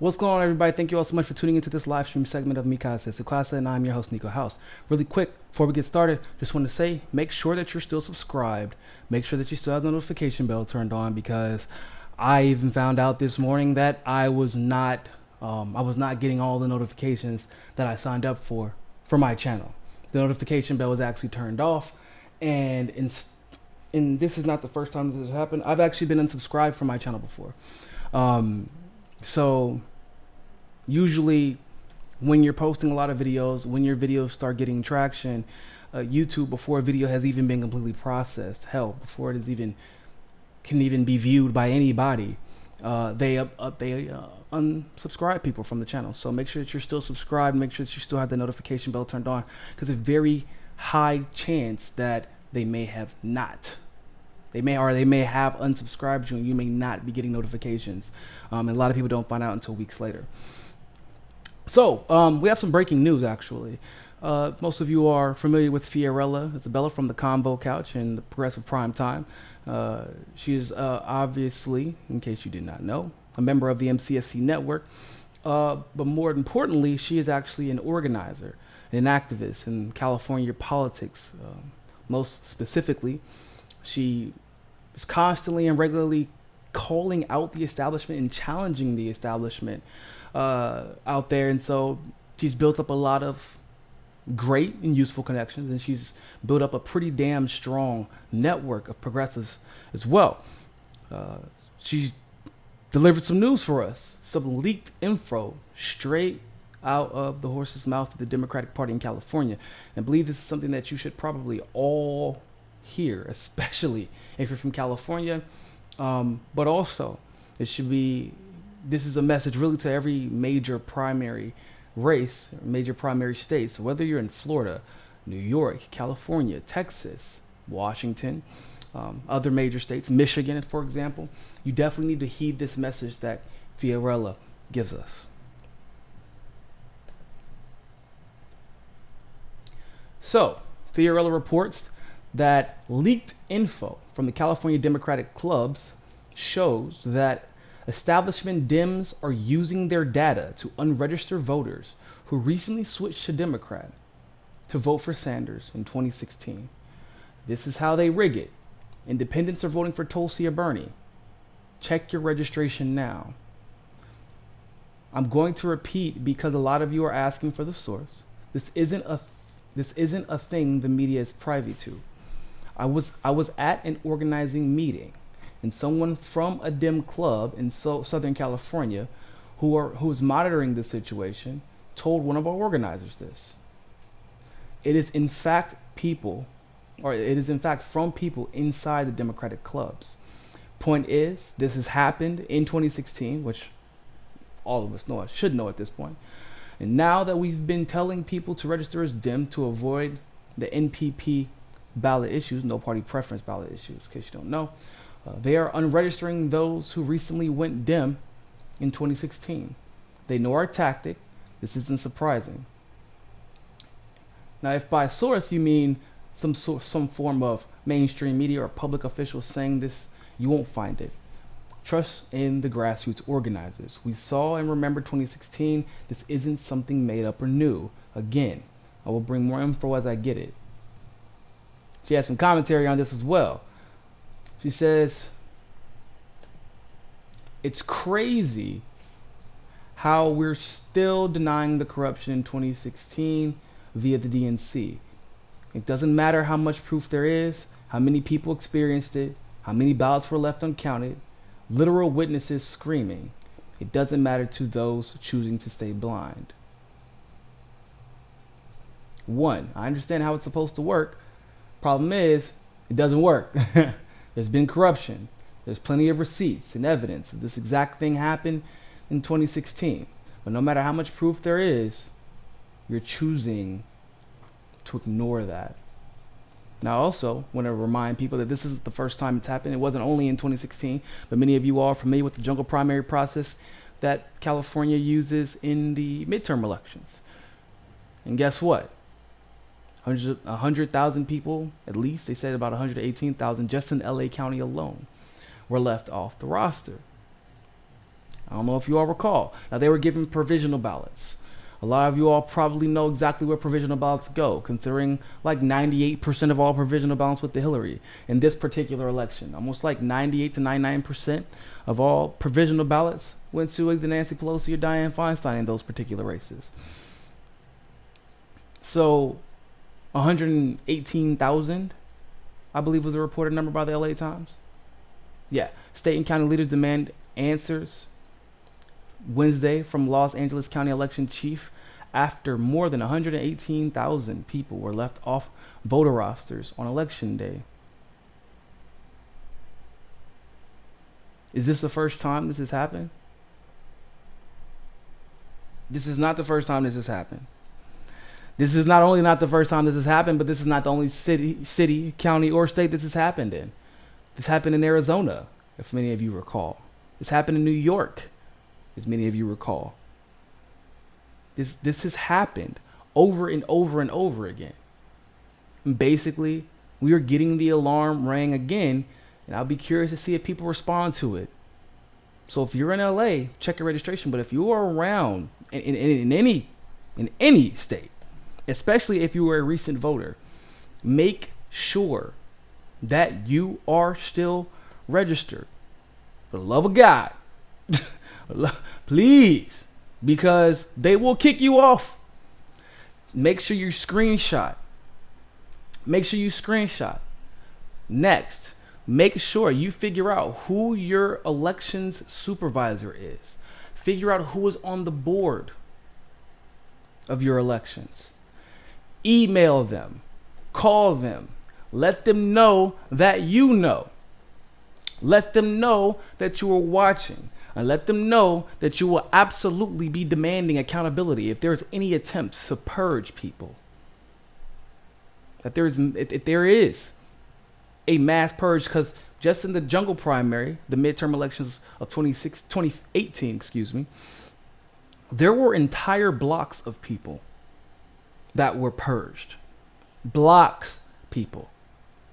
What's going on, everybody? Thank you all so much for tuning into this live stream segment of MCSC, and I'm your host, Niko House. Really quick, before we get started, just want to say, make sure that you're still subscribed. Make sure that you still have the notification bell turned on, because I even found out this morning that I was not getting all the notifications that I signed up for my channel. The notification bell was actually turned off, and this is not the first time this has happened. I've actually been unsubscribed from my channel before. So usually when you're posting a lot of videos, when your videos start getting traction, YouTube, before a video has even been completely processed, hell, before it is can even be viewed by anybody, they unsubscribe people from the channel. So make sure that you're still subscribed. Make sure that you still have the notification bell turned on, because there's a very high chance that they may have not. They may have unsubscribed you, and you may not be getting notifications. And a lot of people don't find out until weeks later. So we have some breaking news, actually. Most of you are familiar with Fiorella Isabella from the Convo Couch and the Progressive Prime Time. She is obviously, in case you did not know, a member of the MCSC network. But more importantly, she is actually an organizer, an activist in California politics. Most specifically, she is constantly and regularly calling out the establishment and challenging the establishment out there. And so she's built up a lot of great and useful connections, and she's built up a pretty damn strong network of progressives as well. She delivered some news for us, some leaked info straight out of the horse's mouth of the Democratic Party in California. And I believe this is something that you should probably all hear, especially if you're from California. But also, this is a message really to every major primary race, major primary state. So whether you're in Florida, New York, California, Texas, Washington, other major states, Michigan, for example, you definitely need to heed this message that Fiorella gives us. So, Fiorella reports that leaked info from the California Democratic clubs shows that establishment Dems are using their data to unregister voters who recently switched to Democrat to vote for Sanders in 2016. This is how they rig it. Independents are voting for Tulsi or Bernie. Check your registration now. I'm going to repeat, because a lot of you are asking for the source. This isn't a thing the media is privy to. I was at an organizing meeting, and someone from a Dem club in Southern California who is monitoring this situation told one of our organizers this. It is in fact from people inside the Democratic clubs. Point is, this has happened in 2016, which all of us should know at this point. And now that we've been telling people to register as Dem to avoid the NPP ballot issues, no party preference ballot issues, in case you don't know, they are unregistering those who recently went Dem in 2016. They know our tactic. This isn't surprising. Now, if by source you mean some form of mainstream media or public officials saying this, you won't find it. Trust in the grassroots organizers. We saw and remember 2016. This isn't something made up or new. Again, I will bring more info as I get it. She has some commentary on this as well. She says, it's crazy how we're still denying the corruption in 2016 via the DNC. It doesn't matter how much proof there is, how many people experienced it, how many ballots were left uncounted, literal witnesses screaming. It doesn't matter to those choosing to stay blind. One, I understand how it's supposed to work. Problem is, it doesn't work. There's been corruption. There's plenty of receipts and evidence that this exact thing happened in 2016. But no matter how much proof there is, you're choosing to ignore that. Now, I also want to remind people that this isn't the first time it's happened. It wasn't only in 2016, but many of you are familiar with the jungle primary process that California uses in the midterm elections. And guess what? 100,000 people, at least, they said about 118,000 just in LA County alone, were left off the roster. I don't know if you all recall. Now, they were given provisional ballots. A lot of you all probably know exactly where provisional ballots go, considering like 98% of all provisional ballots went to Hillary in this particular election. Almost like 98 to 99% of all provisional ballots went to either Nancy Pelosi or Dianne Feinstein in those particular races. So 118,000, I believe, was the reported number by the LA Times. Yeah, state and county leaders demand answers Wednesday from Los Angeles County election chief after more than 118,000 people were left off voter rosters on election day. Is this the first time this has happened? This is not the first time this has happened. This is not only not the first time this has happened, but this is not the only city, county, or state this has happened in. This happened in Arizona, if many of you recall. This happened in New York, as many of you recall. This has happened over and over and over again. And basically, we are getting the alarm rang again, and I'll be curious to see if people respond to it. So if you're in LA, check your registration. But if you are around in any state, especially if you were a recent voter, make sure that you are still registered. For the love of God, please, because they will kick you off. Make sure you screenshot. Next, make sure you figure out who your elections supervisor is. Figure out who is on the board of your elections. Email them, call them, let them know that you know. Let them know that you are watching, and let them know that you will absolutely be demanding accountability if there's any attempts to purge people. That if there is a mass purge, because just in the jungle primary, the midterm elections of 2018, there were entire blocks of people that were purged. Blocks, people.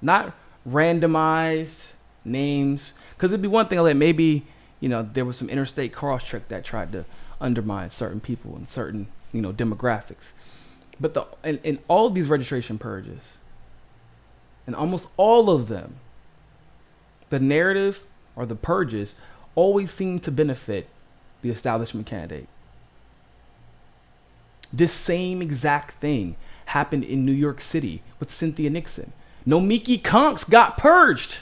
Not randomized names. Because it'd be one thing that maybe, there was some interstate cross-check that tried to undermine certain people and certain, demographics. But in all of these registration purges, and almost all of them, the narrative or the purges always seem to benefit the establishment candidate. This same exact thing happened in New York City with Cynthia Nixon. Nomiki Konks got purged.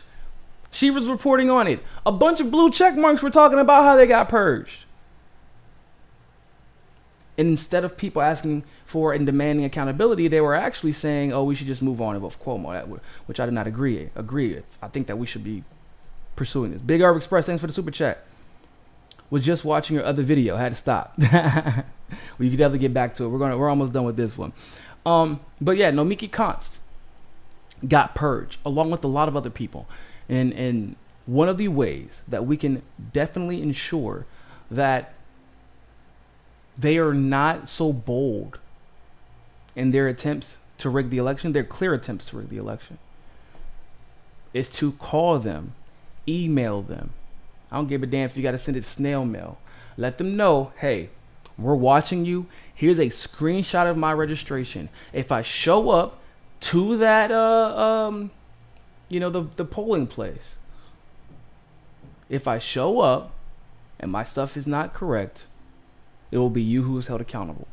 She was reporting on it. A bunch of blue check marks were talking about how they got purged. And instead of people asking for and demanding accountability, they were actually saying, we should just move on and vote for Cuomo, which I did not agree with. I think that we should be pursuing this. Big Irv Express, thanks for the super chat. Was just watching your other video. Had to stop. We could definitely get back to it. We're almost done with this one. But yeah, Nomiki Konst got purged along with a lot of other people. And one of the ways that we can definitely ensure that they are not so bold in their attempts to rig the election, their clear attempts to rig the election, is to call them, email them. I don't give a damn if you got to send it snail mail. Let them know, hey, we're watching you. Here's a screenshot of my registration. If I show up to that, the polling place, if I show up and my stuff is not correct, it will be you who is held accountable.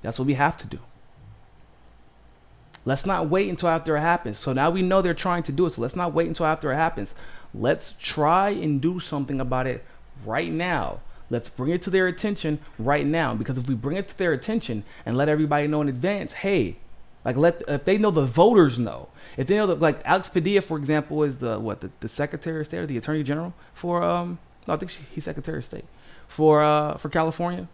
That's what we have to do. Let's not wait until after it happens. So now we know they're trying to do it. So let's not wait until after it happens. Let's try and do something about it right now. Let's bring it to their attention right now. Because if we bring it to their attention and let everybody know in advance, hey, if they know, the voters know. If they know that, like Alex Padilla, for example, is the Secretary of State or the Attorney General for I think he's Secretary of State for California.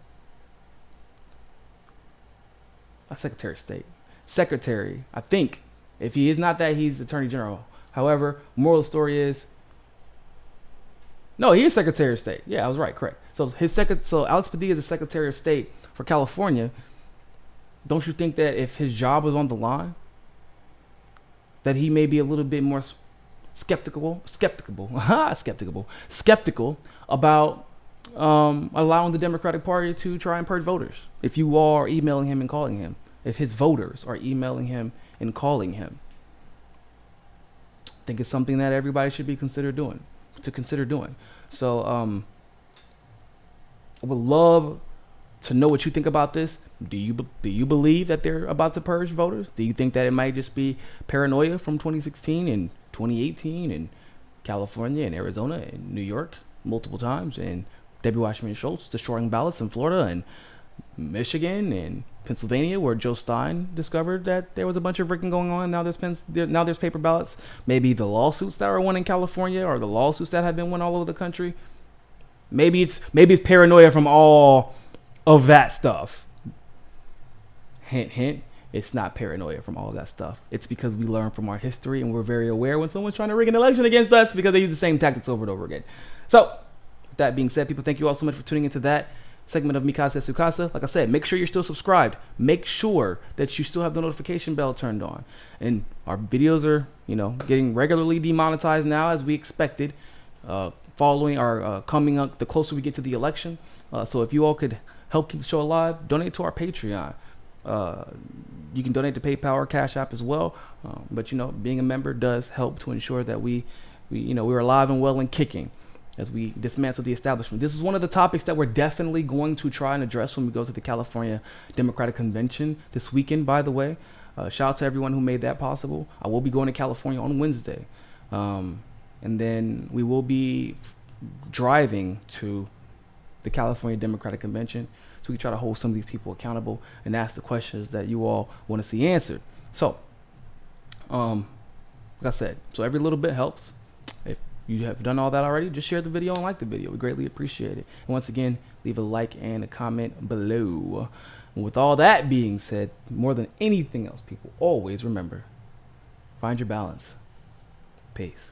Not Secretary of State. Secretary, I think. If he is not that, he's Attorney General. However, moral of the story is, no, he is Secretary of State. Yeah, I was right, correct. So Alex Padilla is the Secretary of State for California. Don't you think that if his job was on the line, that he may be a little bit more skeptical about allowing the Democratic Party to try and purge voters. If you are emailing him and calling him, if his voters are emailing him and calling him, I think it's something that everybody should be consider doing. So I would love to know what you think about this. Do you believe that they're about to purge voters? Do you think that it might just be paranoia from 2016 and 2018 in California and Arizona and New York multiple times, and Debbie Wasserman Schultz destroying ballots in Florida and Michigan and Pennsylvania, where Joe Stein discovered that there was a bunch of rigging going on? Now there's paper ballots. Maybe the lawsuits that were won in California, or the lawsuits that have been won all over the country. Maybe it's paranoia from all of that stuff. Hint, hint. It's not paranoia from all of that stuff. It's because we learn from our history, and we're very aware when someone's trying to rig an election against us, because they use the same tactics over and over again. So, with that being said, people, thank you all so much for tuning into that segment of Mikasa Sukasa. Like I said, make sure you're still subscribed. Make sure that you still have the notification bell turned on. And our videos are, getting regularly demonetized now, as we expected, following our coming up the closer we get to the election. So if you all could help keep the show alive, donate to our Patreon. You can donate to PayPal or Cash App as well. But being a member does help to ensure that we're alive and well and kicking as we dismantle the establishment. This is one of the topics that we're definitely going to try and address when we go to the California Democratic Convention this weekend, by the way. Shout out to everyone who made that possible. I will be going to California on Wednesday. And then we will be driving to the California Democratic Convention, so we try to hold some of these people accountable and ask the questions that you all want to see answered. So, like I said, every little bit helps. If you have done all that already, just share the video and like the video. We greatly appreciate it. And once again, leave a like and a comment below. And with all that being said, more than anything else, people, always remember, find your balance. Peace.